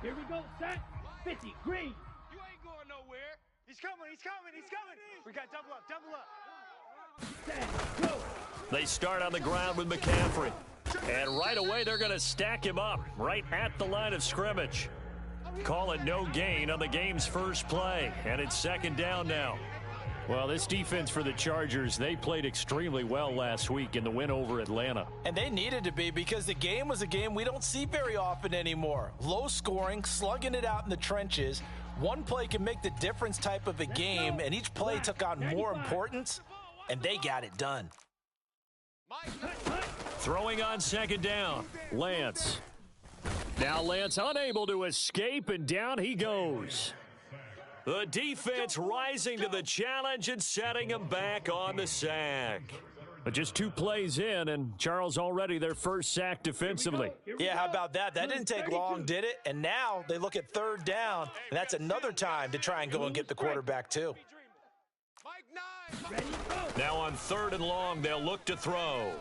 Here we go, set, 50, green. You ain't going nowhere. He's coming, he's coming, he's coming. We got double up, double up. Set, go. They start on the ground with McCaffrey. And right away, they're going to stack him up right at the line of scrimmage. Call it no gain on the game's first play, and it's second down now. Well, this defense for the Chargers, they played extremely well last week in the win over Atlanta. And they needed to be, because the game was a game we don't see very often anymore. Low scoring, slugging it out in the trenches. One play can make the difference type of a game, and each play took on more importance, and they got it done. Throwing on second down, Lance. Now Lance unable to escape, and down he goes. The defense rising to the challenge and setting him back on the sack. But just 2 plays in, and Charles already their first sack defensively. Yeah, how about that? That didn't take long, did it? And now they look at third down, and that's another time to try and go and get the quarterback too. Now on 3rd and long, they'll look to throw.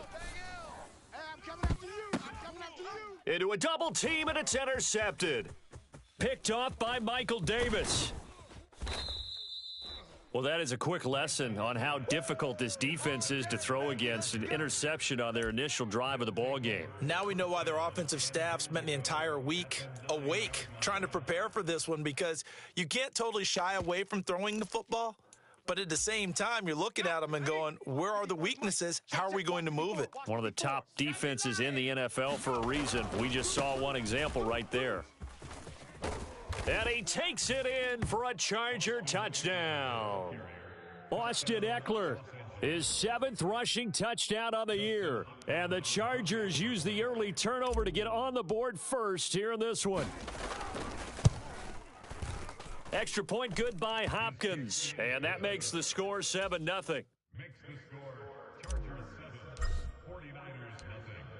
Into a double team, and it's intercepted. Picked off by Michael Davis. Well, that is a quick lesson on how difficult this defense is to throw against. An interception on their initial drive of the ball game. Now we know why their offensive staff spent the entire week awake trying to prepare for this one, because you can't totally shy away from throwing the football. But at the same time, you're looking at them and going, where are the weaknesses? How are we going to move it? One of the top defenses in the NFL for a reason. We just saw one example right there. And he takes it in for a Charger touchdown. Austin Eckler, his 7th rushing touchdown on the year. And the Chargers use the early turnover to get on the board first here in this one. Extra point good by Hopkins, and that makes the score 7-0.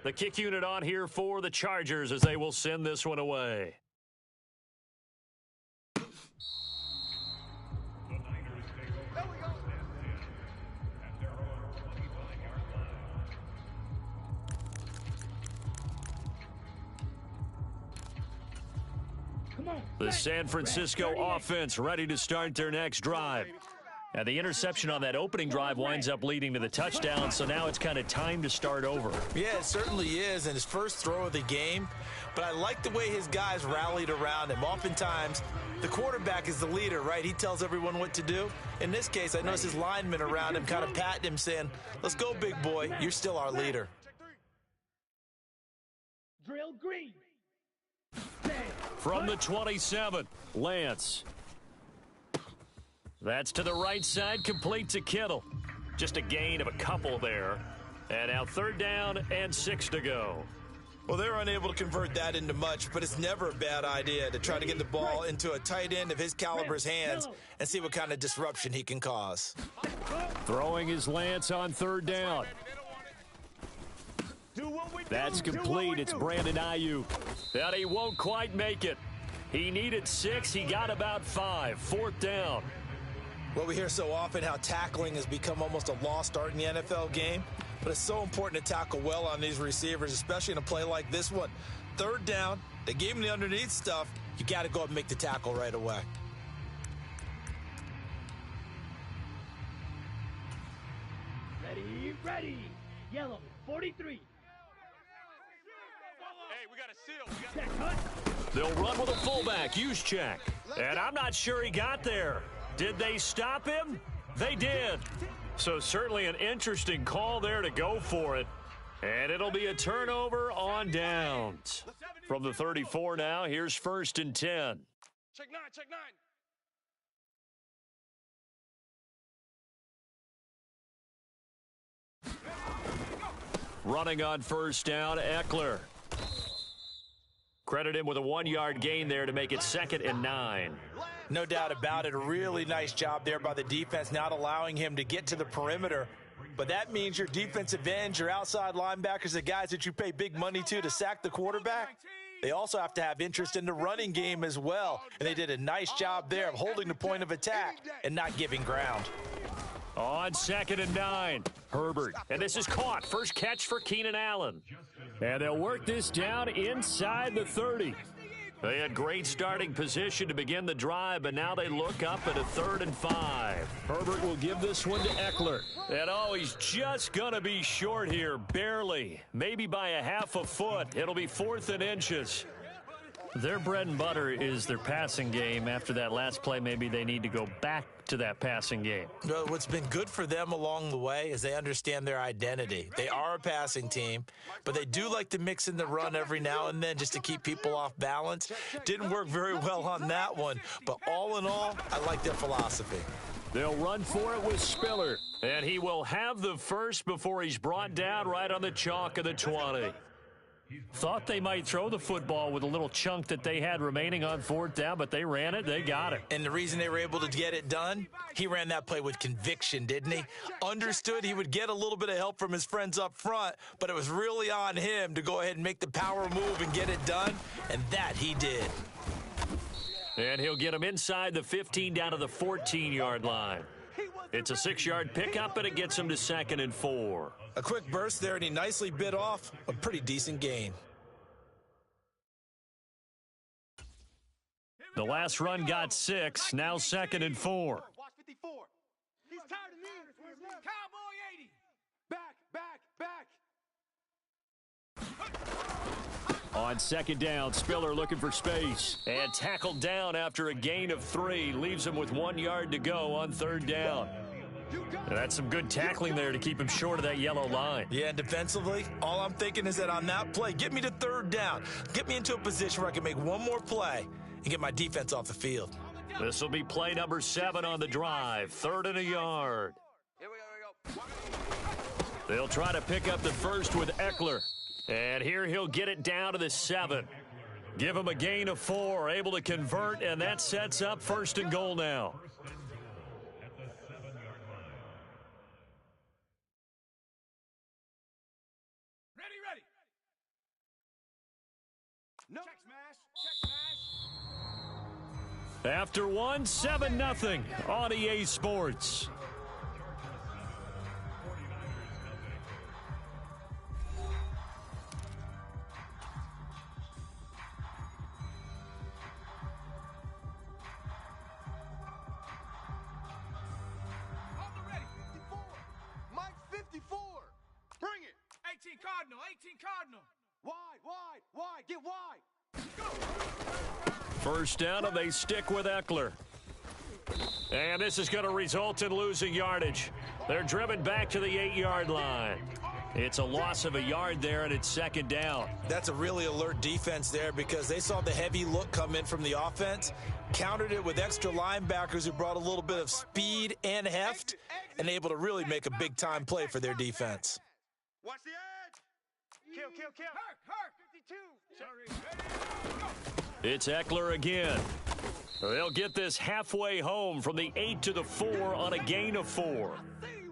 The kick unit on here for the Chargers as they will send this one away. The San Francisco offense ready to start their next drive. Now, the interception on that opening drive winds up leading to the touchdown, so now it's kind of time to start over. Yeah, it certainly is, and his first throw of the game. But I like the way his guys rallied around him. Oftentimes, the quarterback is the leader, right? He tells everyone what to do. In this case, I noticed his linemen around him kind of patting him, saying, let's go, big boy. You're still our leader. Drill green. From the 27, Lance. That's to the right side, complete to Kittle. Just a gain of a couple there. And now 3rd down and 6 to go. Well, they're unable to convert that into much, but it's never a bad idea to try to get the ball into a tight end of his caliber's hands and see what kind of disruption he can cause. Throwing his Lance on 3rd down. That's complete. It's Brandon Ayuk. But he won't quite make it. He needed 6. He got about 5. 4th down. Well, we hear so often how tackling has become almost a lost art in the NFL game. But it's so important to tackle well on these receivers, especially in a play like this one. 3rd down. They gave him the underneath stuff. You got to go up and make the tackle right away. Ready. Yellow, 43. They'll run with a fullback, Juszczyk. And I'm not sure he got there. Did they stop him? They did. So certainly an interesting call there to go for it. And it'll be a turnover on downs. From the 34 now, here's 1st and 10. Check 9, check 9. Running on 1st down, Eckler. Credit him with a 1-yard gain there to make it 2nd and 9. No doubt about it. A really nice job there by the defense, not allowing him to get to the perimeter. But that means your defensive ends, your outside linebackers, the guys that you pay big money to sack the quarterback, they also have to have interest in the running game as well. And they did a nice job there of holding the point of attack and not giving ground. On 2nd and 9, Herbert. And this is caught. First catch for Keenan Allen. And they'll work this down inside the 30. They had great starting position to begin the drive, but now they look up at a 3rd and 5. Herbert will give this one to Eckler. And oh, he's just going to be short here, barely. Maybe by a half a foot. It'll be 4th and inches. Their bread and butter is their passing game. After that last play, maybe they need to go back to that passing game. What's been good for them along the way is they understand their identity. They are a passing team, but they do like to mix in the run every now and then just to keep people off balance. Didn't work very well on that one, but all in all, I like their philosophy. They'll run for it with Spiller, and he will have the first before he's brought down right on the chalk of the 20. Thought they might throw the football with a little chunk that they had remaining on 4th down, but they ran it. They got it. And the reason they were able to get it done, he ran that play with conviction, didn't he? Understood he would get a little bit of help from his friends up front, but it was really on him to go ahead and make the power move and get it done, and that he did. And he'll get him inside the 15 down to the 14-yard line. It's a 6-yard pickup, and it gets him to 2nd and 4. A quick burst there, and he nicely bit off a pretty decent gain. The last run got 6, now 2nd and 4. Watch 54. He's tired of me. Cowboy 80. Back. On 2nd down, Spiller looking for space. And tackled down after a gain of 3. Leaves him with 1 yard to go on 3rd down. And that's some good tackling there to keep him short of that yellow line. Yeah, and defensively, all I'm thinking is that on that play, get me to 3rd down. Get me into a position where I can make one more play and get my defense off the field. This will be play number 7 on the drive. 3rd and a yard. Here we go. They'll try to pick up the first with Eckler. And here he'll get it down to the 7. Give him a gain of 4, able to convert, and that sets up 1st and goal now. Ready. No. Check smash. After 1, 7-0 on EA Sports. Cardinal. Wide. Get wide. First down, and they stick with Eckler. And this is going to result in losing yardage. They're driven back to the 8-yard line. It's a loss of a yard there, and it's 2nd down. That's a really alert defense there because they saw the heavy look come in from the offense, countered it with extra linebackers who brought a little bit of speed and heft, and able to really make a big-time play for their defense. Watch the edge. Kill. Hurt. 52. It's Eckler again. They'll get this halfway home from the 8 to the 4 on a gain of 4.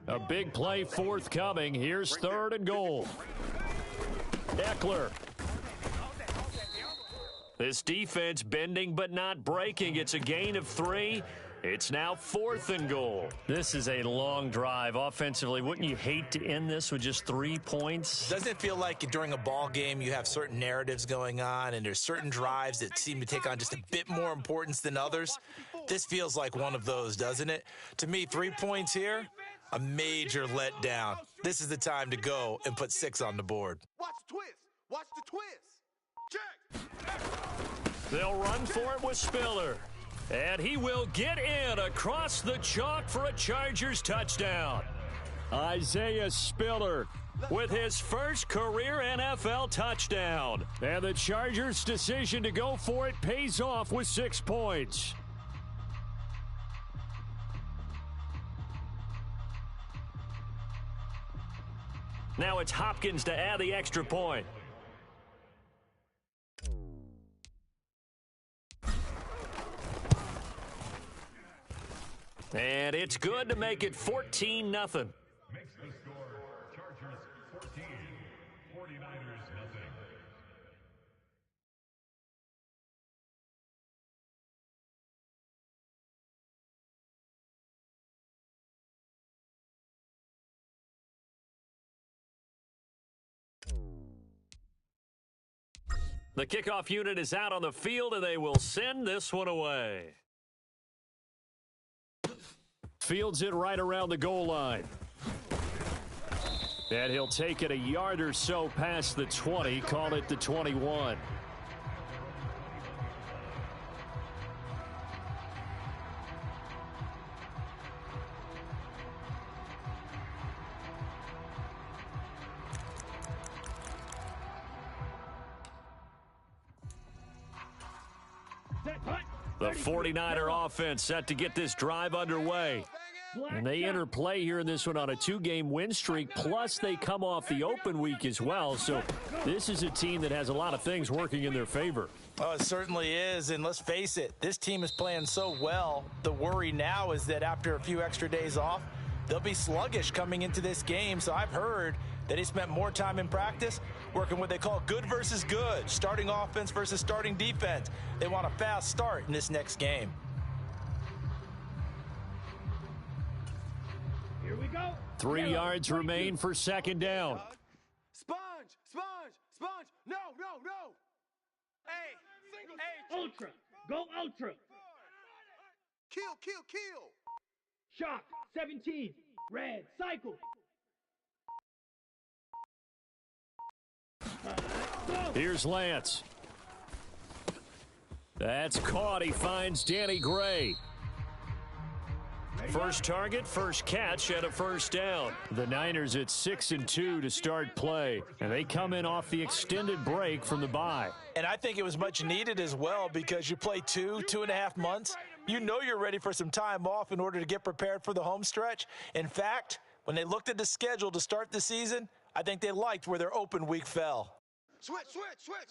A big play forthcoming. Here's 3rd and goal. Eckler. This defense bending but not breaking. It's a gain of 3. It's now 4th and goal. This is a long drive offensively. Wouldn't you hate to end this with just 3 points? Doesn't it feel like during a ball game you have certain narratives going on and there's certain drives that seem to take on just a bit more importance than others? This feels like one of those, doesn't it? To me, 3 points here, a major letdown. This is the time to go and put 6 on the board. Watch the twist. Check. They'll run for it with Spiller. And he will get in across the chalk for a Chargers touchdown. Isaiah Spiller with his first career NFL touchdown. And the Chargers' decision to go for it pays off with 6 points. Now it's Hopkins to add the extra point. And it's good to make it 14-0. Makes the score Chargers 14, 49ers nothing. The kickoff unit is out on the field, and they will send this one away. Fields it right around the goal line. And he'll take it a yard or so past the 20, call it the 21. The 49er offense set to get this drive underway. And they enter play here in this one on a 2-game win streak, plus they come off the open week as well. So this is a team that has a lot of things working in their favor. Oh, it certainly is, and let's face it, this team is playing so well. The worry now is that after a few extra days off, they'll be sluggish coming into this game. So I've heard that he spent more time in practice working what they call good versus good, starting offense versus starting defense. They want a fast start in this next game. Here we go. 3 yards remain for second down. Sponge, sponge, sponge. No, no, no. Hey, hey. Ultra. Go ultra. Kill, kill, kill. Shock. 17. Red. Cycle. Here's Lance. That's caught. He finds Danny Gray. First target, first catch, and a first down. The Niners at 6-2 to start play, and they come in off the extended break from the bye. And I think it was much needed as well, because you play 2.5 months. You know you're ready for some time off in order to get prepared for the home stretch. In fact, when they looked at the schedule to start the season, I think they liked where their open week fell. Switch, switch, switch.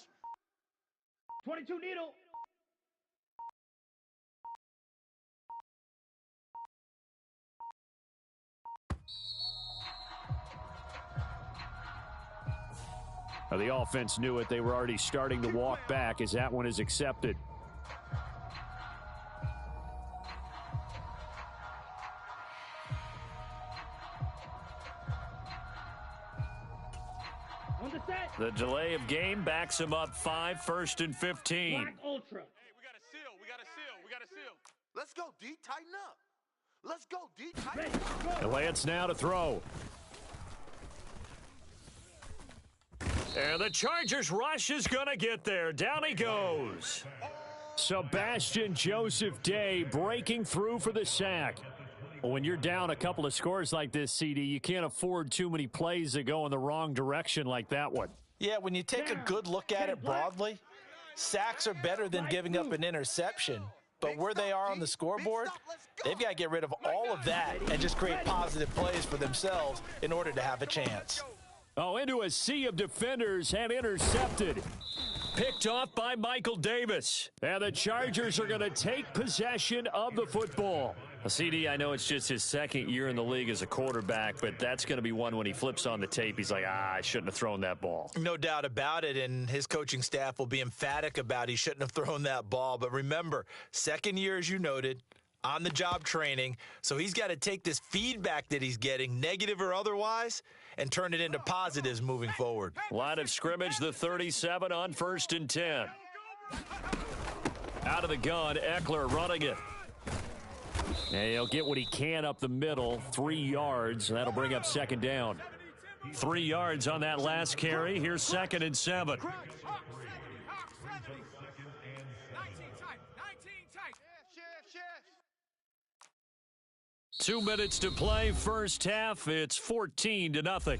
22 needle. Now, the offense knew it. They were already starting to walk back as that one is accepted. On the set. The delay of game backs him up 5, 1st and 15. Black ultra. Hey, we got a seal. We got a seal. We got a seal. Let's go, D. Tighten up. Let's go, D. Tighten Ready. up. Go. Lance now to throw. And the Chargers rush is going to get there. Down he goes. Sebastian Joseph Day breaking through for the sack. Well, when you're down a couple of scores like this, CD, you can't afford too many plays that go in the wrong direction like that one. Yeah, when you take a good look at it broadly, sacks are better than giving up an interception. But where they are on the scoreboard, they've got to get rid of all of that and just create positive plays for themselves in order to have a chance. Oh, into a sea of defenders and intercepted. Picked off by Michael Davis. And the Chargers are going to take possession of the football. CD, I know it's just his second year in the league as a quarterback, but that's going to be one when he flips on the tape. He's like, I shouldn't have thrown that ball. No doubt about it, and his coaching staff will be emphatic about he shouldn't have thrown that ball. But remember, second year, as you noted, on-the-job training, so he's got to take this feedback that he's getting, negative or otherwise, and turn it into positives moving forward. Line of scrimmage, the 37 on 1st and 10. Out of the gun, Eckler running it. And he'll get what he can up the middle, 3 yards. That'll bring up second down. 3 yards on that last carry. Here's 2nd and 7. 2 minutes to play, first half. It's 14-0.